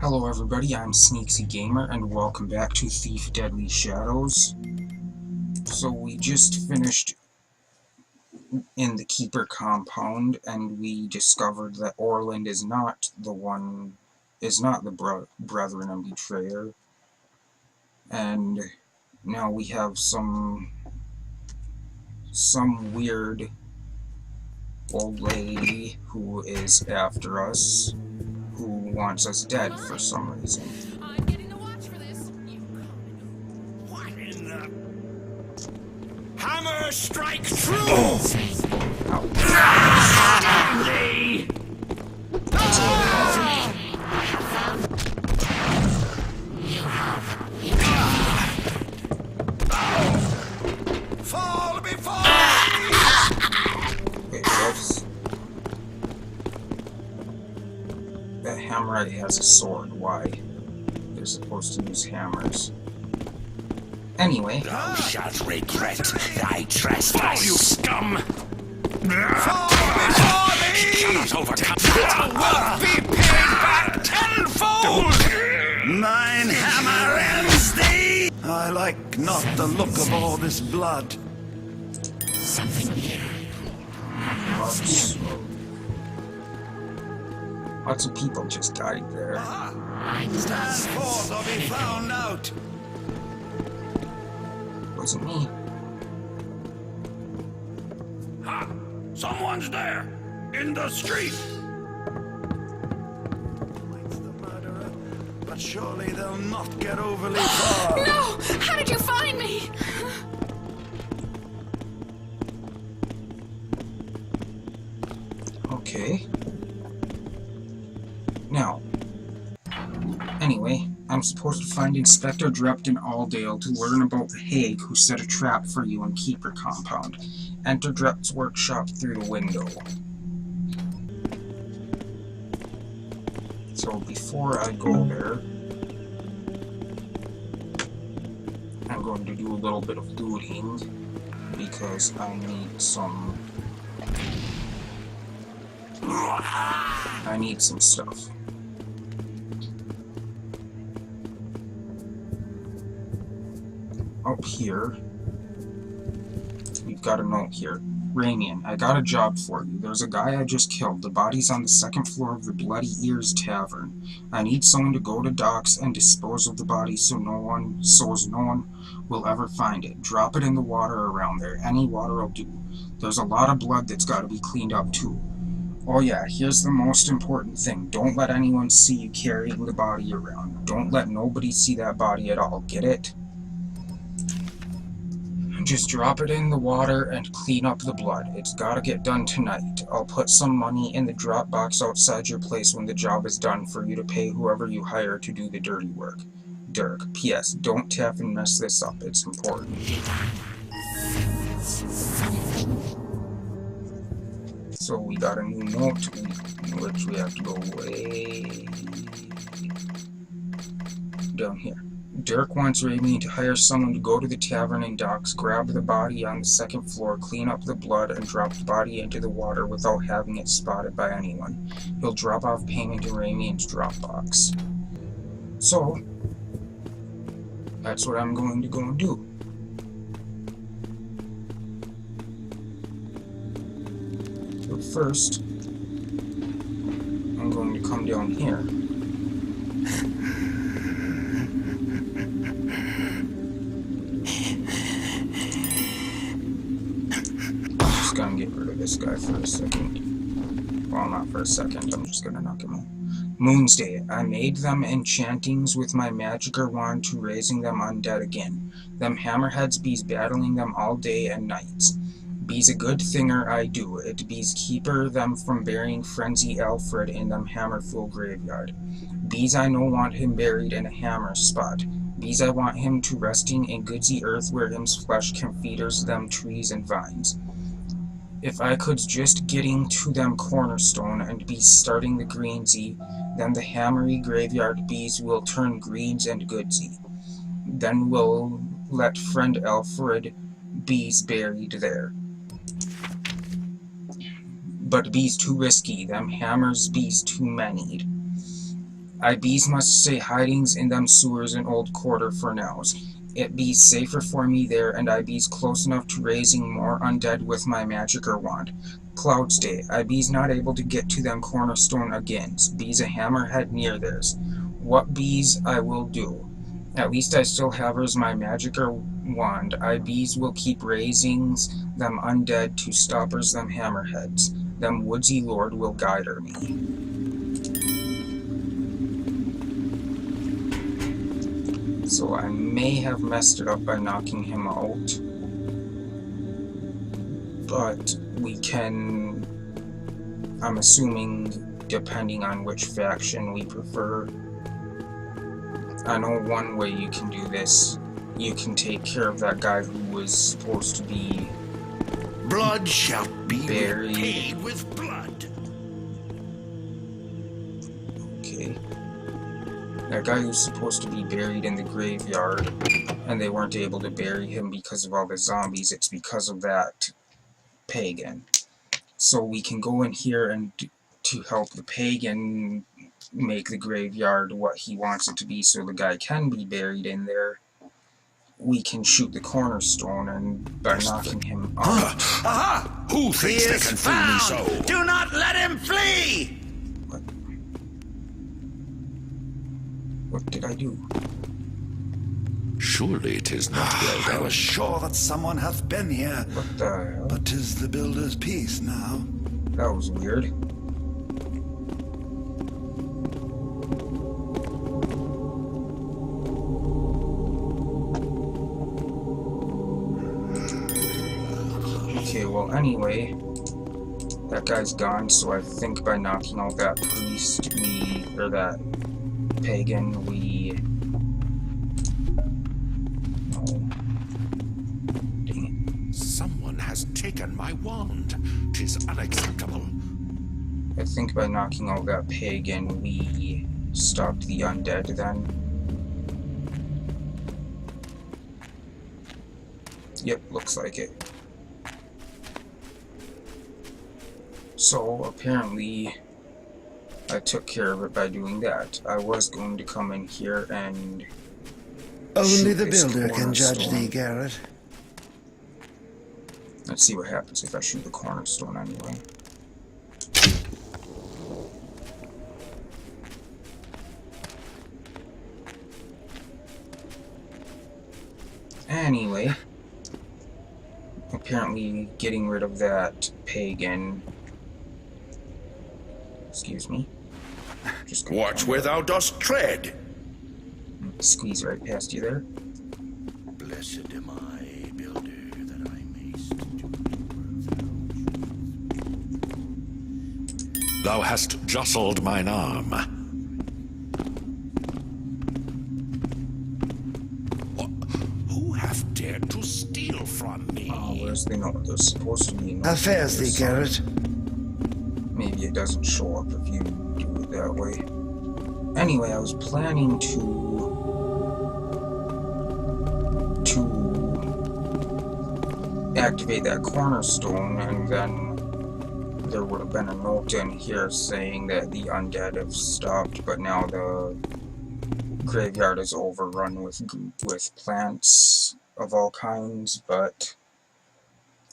Hello everybody, I'm Sneaksy Gamer and welcome back to Thief Deadly Shadows. So we just finished in the Keeper compound and we discovered that Orland is not the brethren and betrayer. And now we have some weird old lady who is after us, who wants us dead for some reason. I'm getting the watch for this. What in the... Hammer strike true! Fall before me! Wait, whoops. That hammerite has a sword. Why? They're supposed to use hammers. Anyway. Thou shalt regret thy trespass, you scum! Fall before me! Cannot overcome that will be paid back tenfold! Mine hammer ends thee! I like not the look of all this blood. Lots of people just died there. Stand forth or be found out! Wasn't me. Ha! Someone's there! In the street! It's the murderer, but surely they'll not get overly far. No! How did you find me? Okay. Now. Anyway, I'm supposed to find Inspector Drept in Aldale to learn about the hag who set a trap for you in Keeper compound. Enter Drept's workshop through the window. So before I go there, I'm going to do a little bit of looting because I need some stuff. Up here, we've got a note here. Ramian, I got a job for you. There's a guy I just killed. The body's on the second floor of the Bloody Ears Tavern. I need someone to go to docks and dispose of the body so no one will ever find it. Drop it in the water around there. Any water will do. There's a lot of blood that's got to be cleaned up too. Oh yeah, here's the most important thing. Don't let anyone see you carrying the body around. Don't let nobody see that body at all. Get it? Just drop it in the water and clean up the blood. It's gotta get done tonight. I'll put some money in the drop box outside your place when the job is done for you to pay whoever you hire to do the dirty work. Dirk. P.S. Don't tap and mess this up. It's important. So we got a new note, which we have to go way down here. Dirk wants Ramian to hire someone to go to the tavern and docks, grab the body on the second floor, clean up the blood, and drop the body into the water without having it spotted by anyone. He'll drop off payment in Ramian's Dropbox. So, that's what I'm going to go and do. But first, I'm going to come down here. Just gonna get rid of this guy for a second. Well, not for a second, I'm just gonna knock him out. Moonsday. I made them enchantings with my magicker wand to raising them undead again. Them hammerheads bees battling them all day and nights. Be's a good thinger I do. It be's keeper them from burying Frenzy Alfred in them hammerful graveyard. Bees I no want him buried in a hammer spot. Bees I want him to resting in goodsy earth where him's flesh can feeders them trees and vines. If I could just getting to them cornerstone and be starting the greensy, then the hammery graveyard bees will turn greens and goodsy. Then we'll let friend Alfred bees buried there. But bees too risky, them hammers bees too many. IBs must stay hidings in them sewers and old quarter for nows. It be safer for me there, and I be's close enough to raising more undead with my magic or wand. Clouds Day, I be's not able to get to them cornerstone agains. Be's a hammerhead near theirs. What bees I will do. At least I still have hers my magic or wand. I bees will keep raising them undead to stoppers them hammerheads. Them woodsy lord will guide her me. So I may have messed it up by knocking him out, but we can, I'm assuming, depending on which faction we prefer. I know one way you can do this. You can take care of that guy who was supposed to be Blood shall be buried. repaid with blood. Okay. That guy who's supposed to be buried in the graveyard, and they weren't able to bury him because of all the zombies. It's because of that pagan. So we can go in here and to help the pagan make the graveyard what he wants it to be, so the guy can be buried in there. We can shoot the cornerstone, and by knocking him out. Aha! Who thinks they can fool me so? Do not let him flee! What did I do? Surely it is not well I done. was sure that someone hath been here, What the hell? but 'tis the builder's piece now. That was weird. Okay, well, anyway, that guy's gone, so I think by knocking out that priest, or that pagan, we... No. Dang Someone has taken my wand. 'Tis unacceptable. it. I think by knocking out that pagan, we stopped the undead then. Yep, looks like it. So, apparently, I took care of it by doing that. I was going to come in here and Only shoot the this builder can judge cornerstone. thee, Garrett. Let's see what happens if I shoot the cornerstone anyway. Anyway, apparently getting rid of that pagan. Excuse me. Just gonna Watch where thou dost tread. squeeze right past you there. Blessed am I, builder, that I mayst do. Thou hast jostled mine arm. Who hath dared to steal from me? Where's the note? There's supposed to be a note. How fares thee, Garrett? Maybe it doesn't show up if you do it that way. Anyway, I was planning to activate that cornerstone, and then there would have been a note in here saying that the undead have stopped, but now the graveyard is overrun with plants of all kinds. But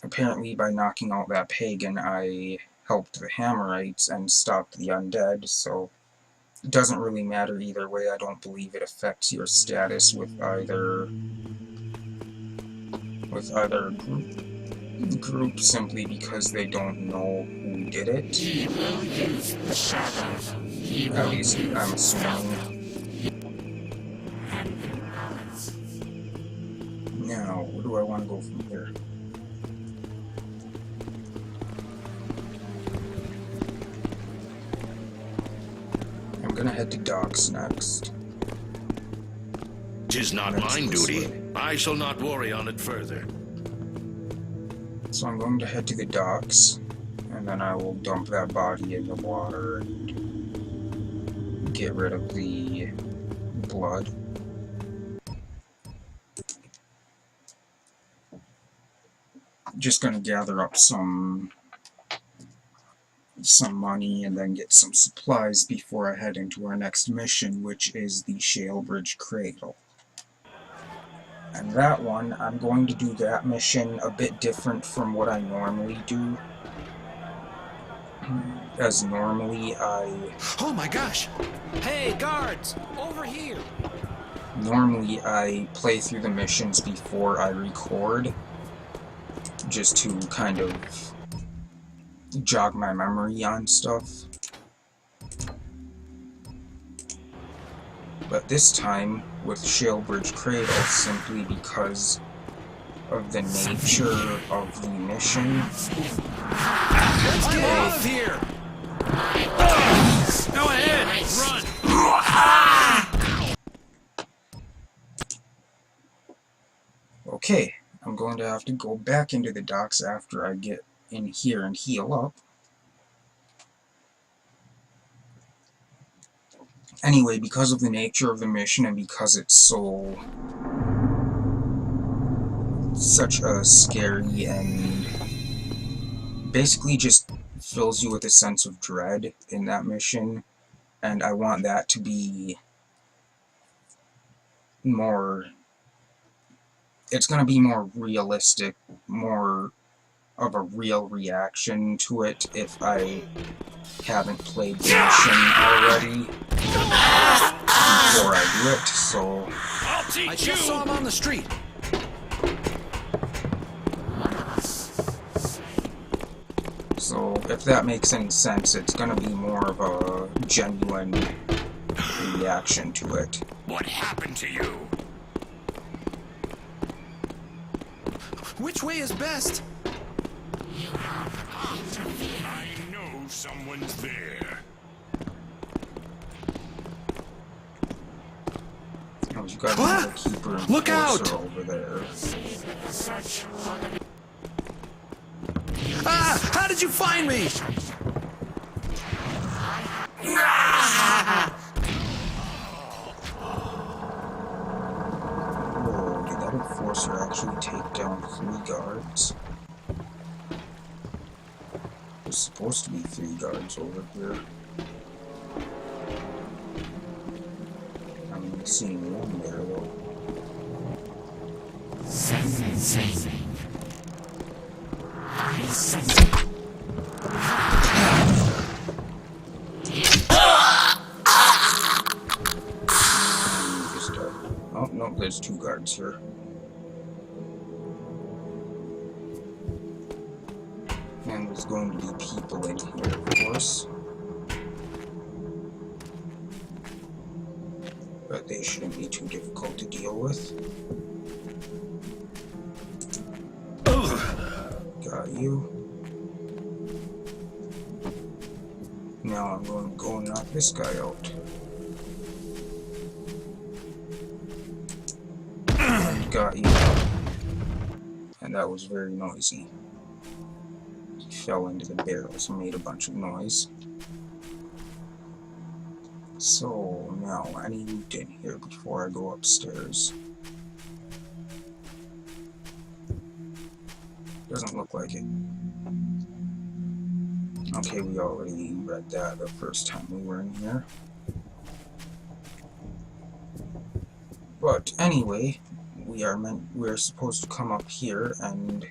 apparently by knocking out that pagan, I helped the Hammerites and stopped the undead, so it doesn't really matter either way. I don't believe it affects your status with either group simply because they don't know who did it. At least I'm assuming. Now, where do I want to go from here? I'm gonna head to docks next. 'Tis not That's mine this duty. way. I shall not worry on it further. So I'm going to head to the docks, and then I will dump that body in the water and get rid of the blood. Just gonna gather up some some money and then get some supplies before I head into our next mission, which is the Shalebridge Cradle. And that one, I'm going to do that mission a bit different from what I normally do. As normally Oh my gosh! Hey, guards! Over here! Normally I play through the missions before I record, just to kind of jog my memory on stuff. But this time, with Shalebridge Cradle, simply because of the nature of the mission. Let's get out of here! Go ahead! Run! Okay, I'm going to have to go back into the docks after I get in here and heal up. Anyway, because of the nature of the mission and because it's such a scary and basically just fills you with a sense of dread in that mission, and I want that to be more, it's going to be more realistic, more of a real reaction to it if I haven't played the mission already before I do it, so I just saw him on the street. So, if that makes any sense, it's gonna be more of a genuine reaction to it. What happened to you? Which way is best? I know someone's there. Oh, you got another keeper and Look out! over there. Ah! How did you find me? Whoa, did that enforcer actually take down 3 guards? There's supposed to be 3 guards over here. I'm seeing one there though. Oh, no, there's 2 guards here. And there's going to be people in here, of course. But they shouldn't be too difficult to deal with. Got you. Now I'm going to go and knock this guy out. And got you. And that was very noisy. He fell into the barrels and made a bunch of noise. So, now, any loot in here before I go upstairs? Doesn't look like it. Okay, we already read that the first time we were in here. But anyway, we're supposed to come up here, and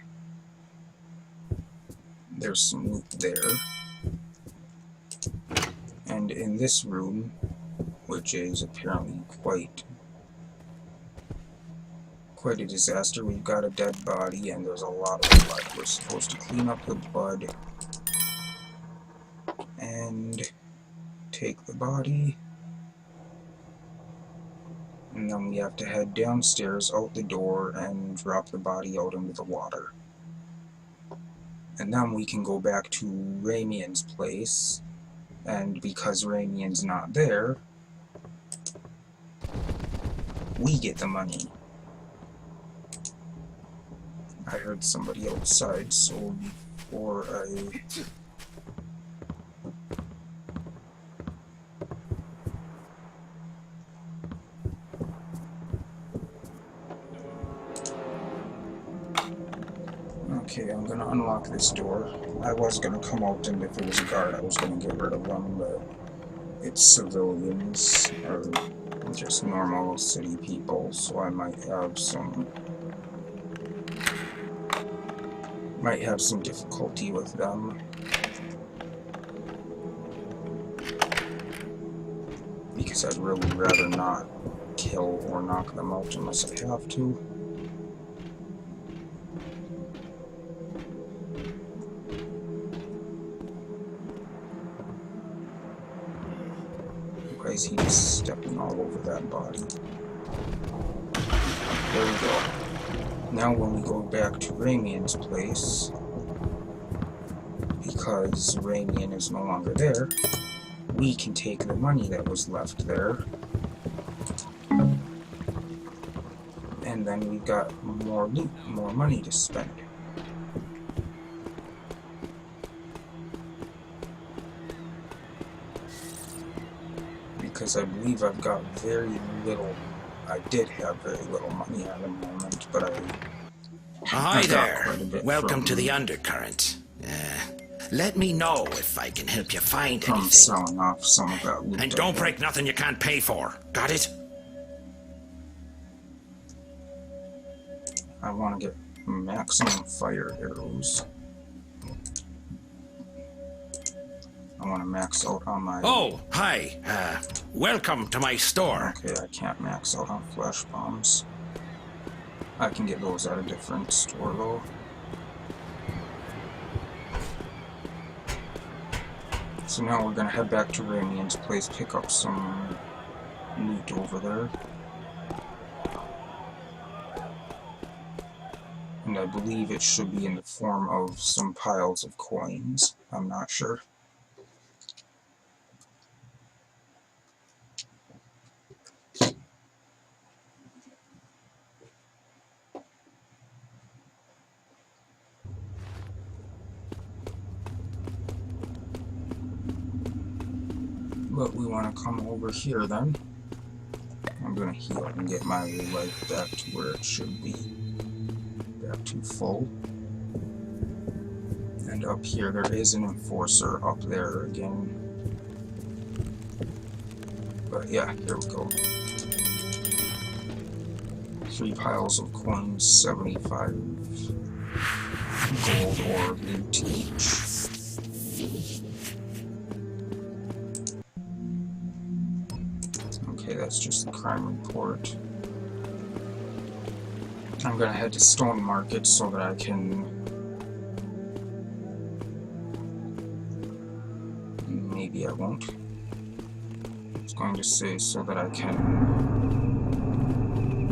there's some loot there. And in this room, which is apparently quite a disaster, we've got a dead body and there's a lot of blood. We're supposed to clean up the blood and take the body, and then we have to head downstairs out the door and drop the body out into the water. And then we can go back to Ramian's place, and because Ramian's not there, we get the money. I heard somebody outside, so before I... Okay, I'm gonna unlock this door. I was gonna come out, and if it was a guard, I was gonna get rid of them, but it's civilians, or just normal city people, so I might have some difficulty with them. Because I'd really rather not kill or knock them out unless I have to. Why is he just stepping all over that body? There we go. Now when we go back to Ramian's place, because Ramian is no longer there, we can take the money that was left there, and then we've got more loot, more money to spend. Because I believe I've got very little, I did have very little money at the moment, but Hi got there. quite a bit Welcome from- to the Undercurrent. Let me know if I can help you find from anything. selling off some of that loot. And I don't had. break nothing you can't pay for. Got it? I want to get maximum fire arrows. I want to max out on my... Oh, hi. Welcome to my store. Okay, I can't max out on flash bombs. I can get those at a different store though. So now we're gonna head back to Ramian's place, pick up some loot over there. And I believe it should be in the form of some piles of coins. I'm not sure. But we want to come over here then. I'm going to heal and get my life back to where it should be. Back to full. And up here there is an enforcer up there again. But yeah, here we go. 3 piles of coins, 75 gold or loot each. Okay, that's just the crime report. I'm gonna head to Stone Market so that I can... Maybe I won't. I was going to say so that I can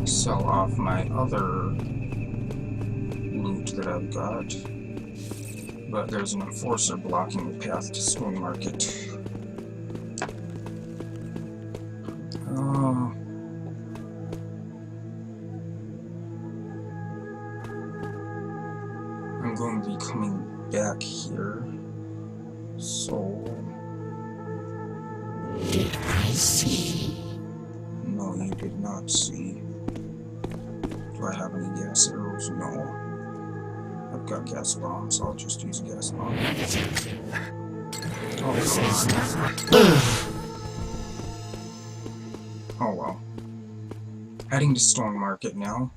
sell off my other loot that I've got. But there's an enforcer blocking the path to Stone Market. I'm going to be coming back here, so... Did I see? No, you did not see. Do I have any gas arrows? No. I've got gas bombs, I'll just use a gas bomb. Oh, come on. Oh well. Heading to Stone Market now.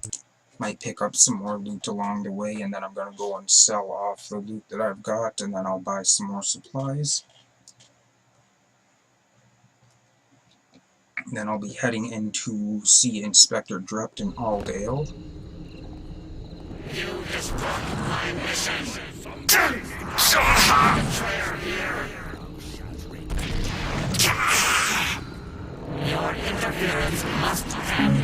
Might pick up some more loot along the way, and then I'm gonna go and sell off the loot that I've got, and then I'll buy some more supplies. Then I'll be heading in to see Inspector Drept in Aldale. You disrupt my mission. Your interference must end.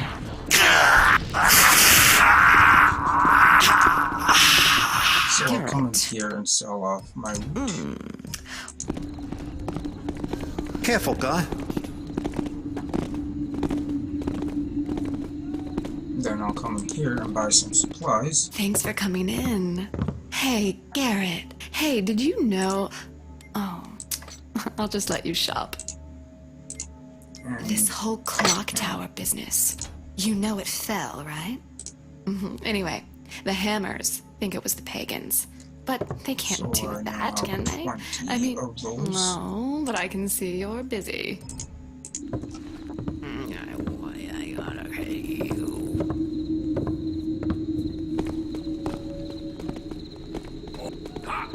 So I'll come in here and sell off my loot. Careful, guy. Then I'll come in here and buy some supplies. Thanks for coming in. Hey, Garrett. Hey, did you know... Oh, I'll just let you shop. And This whole clock tower business. You know it fell, right? Anyway, The Hammers think it was the pagans. But they can't So do I that, have can they? 20 I mean, of those. no, but I can see you're busy. I gotta hate you. Ha!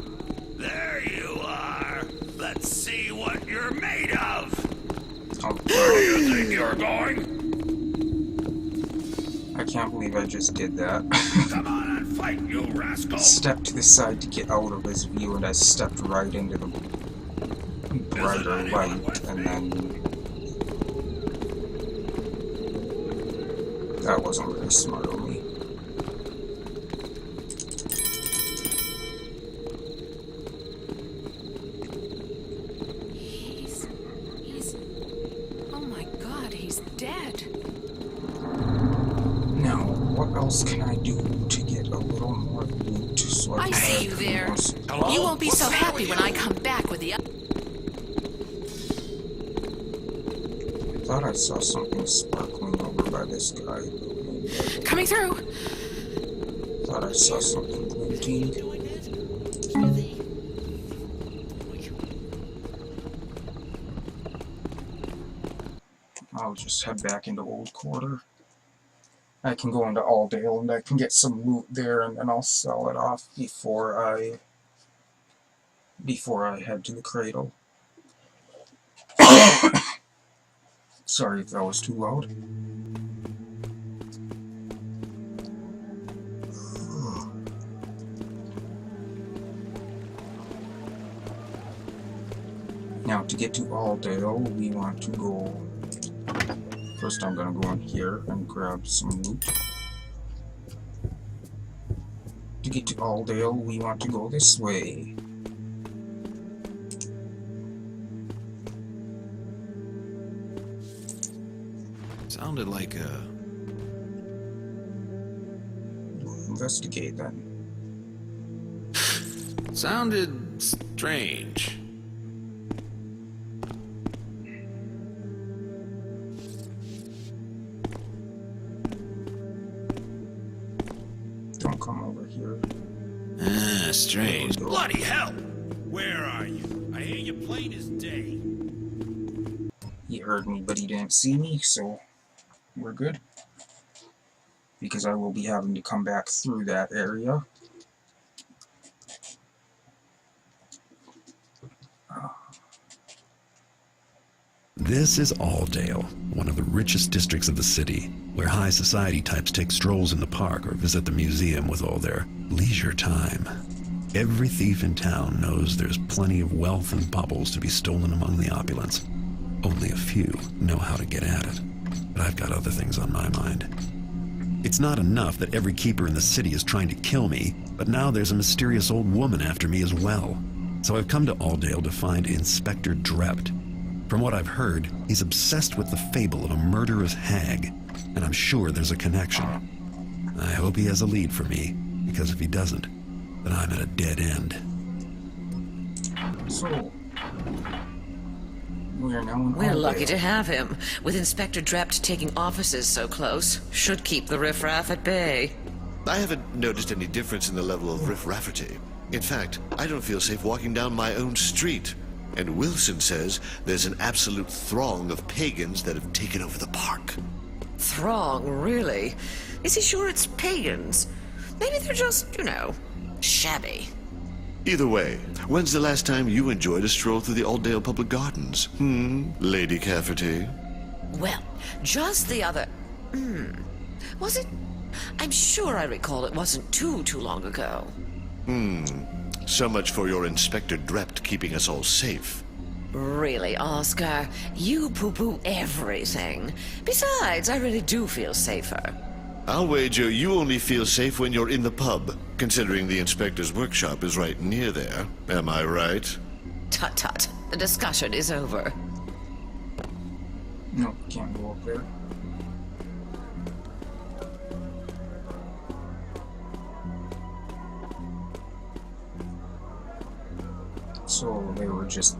There you are. Let's see what you're made of. Where do you think you're going? I can't believe I just did that. Come on and fight, you rascal. Stepped to the side to get out of his view, and I stepped right into the brighter light, and then that wasn't really smart of me. He's... Oh my god, he's dead. Now, what else can I do to get a little more loot so I I can see have you there. more Hello? You won't be What's so the matter happy with when you? I come back with the... I thought I saw something sparkling over by this guy. Coming through! Thought I saw something glinting. I'll just head back into Old Quarter. I can go into Alldale and I can get some loot there, and then I'll sell it off before I head to the Cradle. Sorry if that was too loud. Now, to get to Alldale, we want to go... First, I'm gonna go in here and grab some loot. To get to Alldale, we want to go this way. Sounded like a... We'll investigate then. Sounded strange. Don't come over here. Ah, strange. Bloody hell! Where are you? I hear you plain as day. He heard me, but he didn't see me, so we're good. Because I will be having to come back through that area. This is Alldale, one of the richest districts of the city, where high society types take strolls in the park or visit the museum with all their leisure time. Every thief in town knows there's plenty of wealth and baubles to be stolen among the opulence. Only a few know how to get at it, but I've got other things on my mind. It's not enough that every keeper in the city is trying to kill me, but now there's a mysterious old woman after me as well. So I've come to Alldale to find Inspector Drept. From what I've heard, he's obsessed with the fable of a murderous hag, and I'm sure there's a connection. I hope he has a lead for me, because if he doesn't, then I'm at a dead end. So, we are now in We're Alldale. lucky to have him. With Inspector Drept taking offices so close, should keep the riffraff at bay. I haven't noticed any difference in the level of riff-rafferty. In fact, I don't feel safe walking down my own street. And Wilson says there's an absolute throng of pagans that have taken over the park. Throng, really? Is he sure it's pagans? Maybe they're just, shabby. Either way, when's the last time you enjoyed a stroll through the Alldale Public Gardens? Lady Cafferty? Well, just the other... Was it? I'm sure I recall it wasn't too long ago. So much for your Inspector Drept keeping us all safe. Really, Oscar, you poo-poo everything. Besides, I really do feel safer. I'll wager you only feel safe when you're in the pub, considering the inspector's workshop is right near there. Am I right? Tut-tut, the discussion is over. No, can't go up there. So they were just...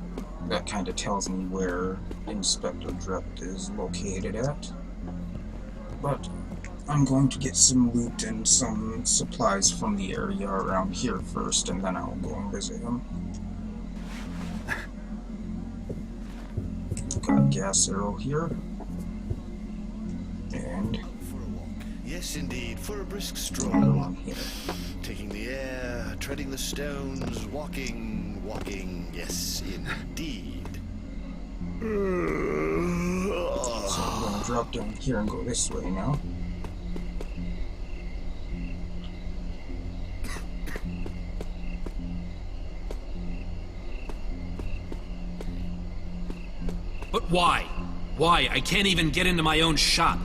That kind of tells me where Inspector Drept is located at. But I'm going to get some loot and some supplies from the area around here first, and then I'll go and visit him. Got a gas arrow here. And Yes, indeed, for a brisk stroll. another one here. Taking the air, treading the stones, walking, yes, indeed. So I'm gonna drop down here and go this way now. But why? Why? I can't even get into my own shop.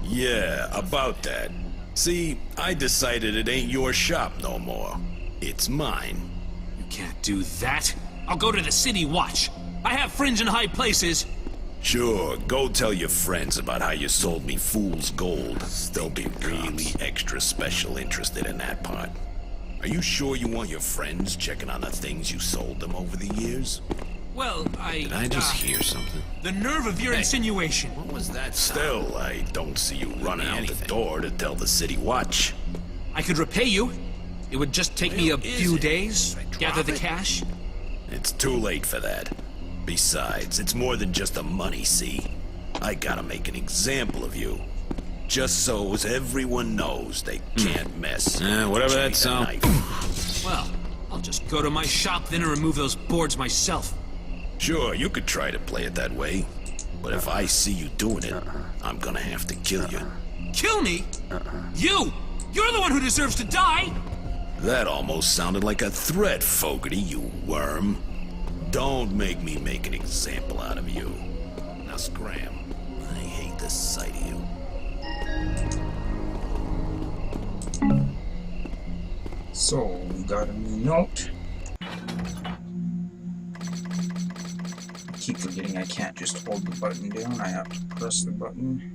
Yeah, about that. See, I decided it ain't your shop no more. It's mine. You can't do that. I'll go to the city watch. I have friends in high places. Sure, go tell your friends about how you sold me fool's gold. They'll be really extra special interested in that part. Are you sure you want your friends checking on the things you sold them over the years? Well, Did I just hear something? The nerve of your insinuation. What was that? Still, I don't see you running out the door to tell the city watch. I could repay you. It would just take me a few days. Gather the cash. It's too late for that. Besides, it's more than just the money, see? I gotta make an example of you. Just so as everyone knows they can't mess. Whatever that sounds. Well, I'll just go to my shop then and remove those boards myself. Sure, you could try to play it that way. But if I see you doing it, I'm gonna have to kill you. Kill me? You! You're the one who deserves to die! That almost sounded like a threat, Fogarty, you worm. Don't make me make an example out of you. Now scram. I hate the sight of you. So, we got a new note. I keep forgetting I can't just hold the button down, I have to press the button.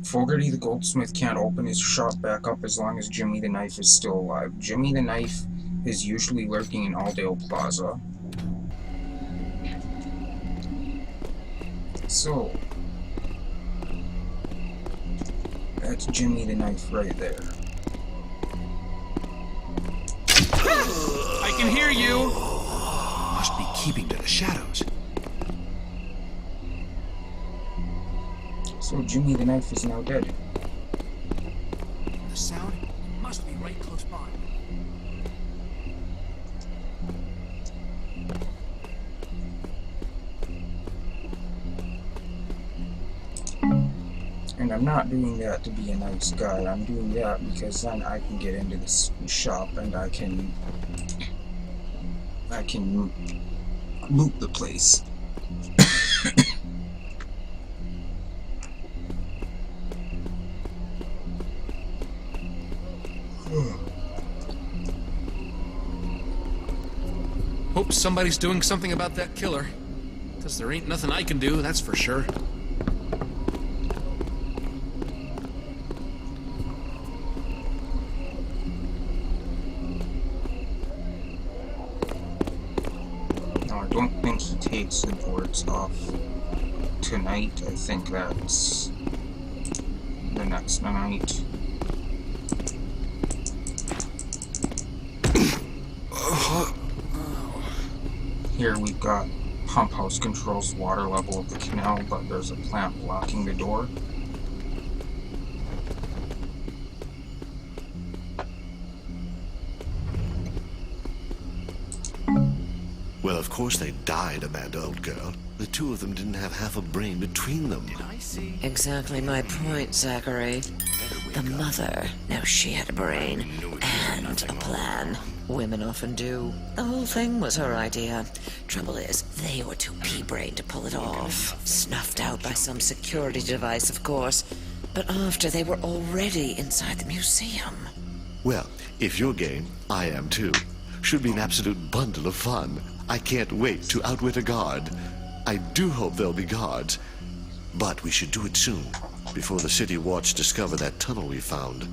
Fogarty the goldsmith can't open his shop back up as long as Jimmy the Knife is still alive. Jimmy the Knife is usually lurking in Alldale Plaza. So, that's Jimmy the Knife right there. I can hear you! Must be keeping to the shadows. So Jimmy the Knife is now dead. The sound must be right close by. And I'm not doing that to be a nice guy. I'm doing that because then I can get into this shop and I can loot the place. Hope somebody's doing something about that killer. Because there ain't nothing I can do, that's for sure. No, I don't think he takes the boards off tonight. I think that's the next night. Here we've got pump house controls water level of the canal, but there's a plant blocking the door. Well, of course they died, Amanda, old girl. The two of them didn't have half a brain between them. Exactly my point, Zachary. The mother, now she had a brain and a plan. Women often do. The whole thing was her idea. Trouble is, they were too pea-brained to pull it off. Snuffed out by some security device, of course. But after they were already inside the museum. Well, if you're game, I am too. Should be an absolute bundle of fun. I can't wait to outwit a guard. I do hope there'll be guards. But we should do it soon, before the City Watch discover that tunnel we found.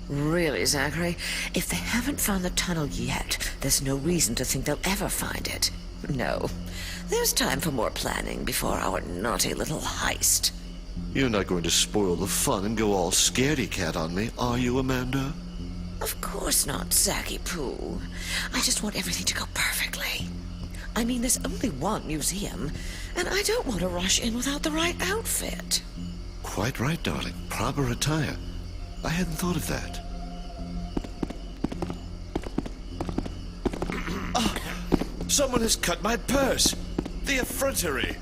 Really, Zachary? If they haven't found the tunnel yet, there's no reason to think they'll ever find it. No. There's time for more planning before our naughty little heist. You're not going to spoil the fun and go all scaredy-cat on me, are you, Amanda? Of course not, Saggy Poo. I just want everything to go perfectly. I mean, there's only one museum, and I don't want to rush in without the right outfit. Quite right, darling. Proper attire. I hadn't thought of that. Oh, someone has cut my purse. The effrontery.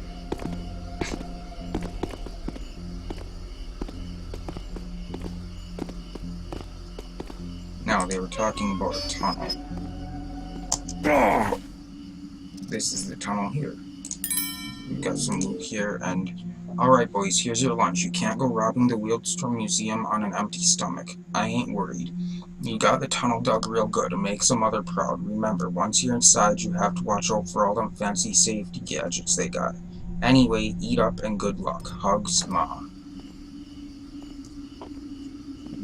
Now, they were talking about a tunnel. Oh! This is the tunnel here. We've got some loot here, and... Alright, boys, here's your lunch. You can't go robbing the Wheelstone Museum on an empty stomach. I ain't worried. You got the tunnel dug real good and make some mother proud. Remember, once you're inside, you have to watch out for all them fancy safety gadgets they got. Anyway, eat up and good luck. Hugs, Ma.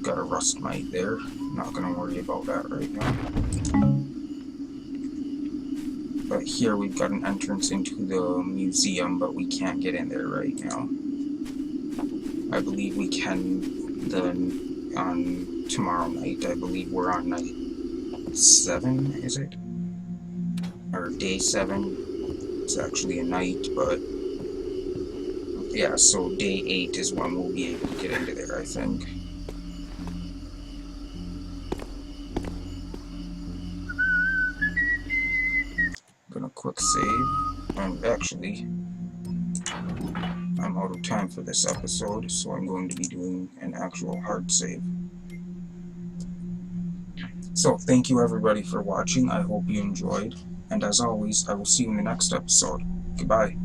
Got a rust mite there. Not gonna worry about that right now. But here we've got an entrance into the museum, but we can't get in there right now. I believe we can then on tomorrow night. I believe we're on night 7, is it? Or day 7. It's actually a night, but yeah, so day 8 is when we'll be able to get into there, I think. Gonna quick save, and actually I'm out of time for this episode, so I'm going to be doing an actual hard save. So thank you everybody for watching. I hope you enjoyed, and as always, I will see you in the next episode. Goodbye.